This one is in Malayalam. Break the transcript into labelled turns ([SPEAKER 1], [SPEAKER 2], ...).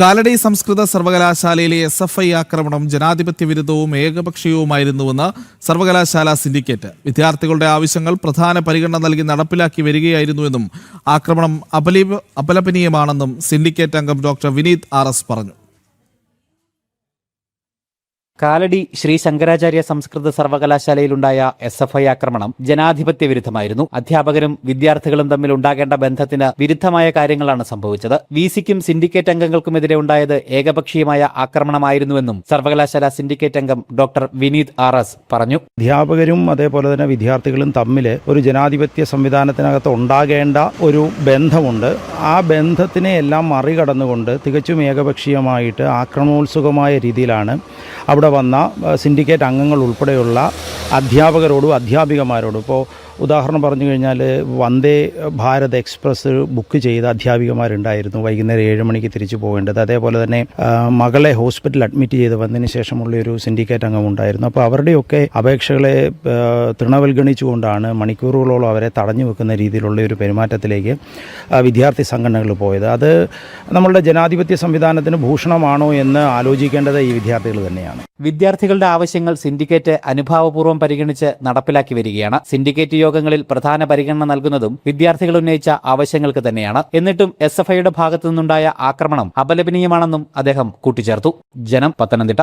[SPEAKER 1] കാലടി സംസ്കൃത സർവകലാശാലയിലെ SFI ആക്രമണം ജനാധിപത്യ വിരുദ്ധവും ഏകപക്ഷീയവുമായിരുന്നുവെന്ന് സർവകലാശാല സിൻഡിക്കേറ്റ്. വിദ്യാർത്ഥികളുടെ ആവശ്യങ്ങൾ പ്രധാന പരിഗണന നൽകി നടപ്പിലാക്കി വരികയായിരുന്നുവെന്നും ആക്രമണം അപലപനീയമാണെന്നും സിൻഡിക്കേറ്റ് അംഗം ഡോക്ടർ വിനീത് RS പറഞ്ഞു.
[SPEAKER 2] കാലടി ശ്രീ ശങ്കരാചാര്യ സംസ്കൃത സർവകലാശാലയിലുണ്ടായ SFI ആക്രമണം ജനാധിപത്യ വിരുദ്ധമായിരുന്നു. അധ്യാപകരും വിദ്യാർത്ഥികളും തമ്മിൽ ഉണ്ടാകേണ്ട ബന്ധത്തിന് വിരുദ്ധമായ കാര്യങ്ങളാണ് സംഭവിച്ചത്. VC-ക്കും സിൻഡിക്കേറ്റ് അംഗങ്ങൾക്കുമെതിരെ ഉണ്ടായത് ഏകപക്ഷീയമായ ആക്രമണമായിരുന്നുവെന്നും സർവകലാശാല സിൻഡിക്കേറ്റ് അംഗം ഡോക്ടർ വിനീത് RS പറഞ്ഞു.
[SPEAKER 3] അധ്യാപകരും അതേപോലെ തന്നെ വിദ്യാർത്ഥികളും തമ്മിൽ ഒരു ജനാധിപത്യ സംവിധാനത്തിനകത്ത് ഉണ്ടാകേണ്ട ഒരു ബന്ധമുണ്ട്. ആ ബന്ധത്തിനെ എല്ലാം മറികടന്നുകൊണ്ട് തികച്ചും ഏകപക്ഷീയമായിട്ട് ആക്രമണോത്സുകമായ രീതിയിലാണ് അവിടെ വന്ന സിൻഡിക്കേറ്റ് അംഗങ്ങൾ ഉൾപ്പെടെയുള്ള അധ്യാപകരോടും അധ്യാപികമാരോടും, ഇപ്പോൾ ഉദാഹരണം പറഞ്ഞു കഴിഞ്ഞാൽ വന്ദേ ഭാരത് എക്സ്പ്രസ് ബുക്ക് ചെയ്ത അധ്യാപികമാരുണ്ടായിരുന്നു. വൈകുന്നേരം 7 മണിക്ക് തിരിച്ചു പോകേണ്ടത്. അതേപോലെ തന്നെ മകളെ ഹോസ്പിറ്റലിൽ അഡ്മിറ്റ് ചെയ്ത് വന്നതിന് ശേഷമുള്ള ഒരു സിൻഡിക്കേറ്റ് അംഗം ഉണ്ടായിരുന്നു. അപ്പോൾ അവരുടെയൊക്കെ അപേക്ഷകളെ തൃണവൽഗണിച്ചുകൊണ്ടാണ് മണിക്കൂറുകളോളം അവരെ തടഞ്ഞു വെക്കുന്ന രീതിയിലുള്ള ഒരു പെരുമാറ്റത്തിലേക്ക് വിദ്യാർത്ഥി സംഘടനകൾ പോയത്. അത് നമ്മളുടെ ജനാധിപത്യ സംവിധാനത്തിന് ഭൂഷണമാണോ എന്ന് ആലോചിക്കേണ്ടത് ഈ വിദ്യാർത്ഥികൾ തന്നെയാണ്.
[SPEAKER 2] വിദ്യാർത്ഥികളുടെ ആവശ്യങ്ങൾ സിൻഡിക്കേറ്റ് അനുഭാവപൂർവ്വം പരിഗണിച്ച് നടപ്പിലാക്കി വരികയാണ്. സിൻഡിക്കേറ്റ് യോഗങ്ങളിൽ പ്രധാന പരിഗണന നൽകുന്നതും വിദ്യാർത്ഥികൾ ഉന്നയിച്ച ആവശ്യങ്ങൾക്ക് തന്നെയാണ്. എന്നിട്ടും SFIയുടെ ഭാഗത്തു നിന്നുണ്ടായ ആക്രമണം അപലപനീയമാണെന്നും അദ്ദേഹം കൂട്ടിച്ചേർത്തു. ജനം, പത്തനംതിട്ട.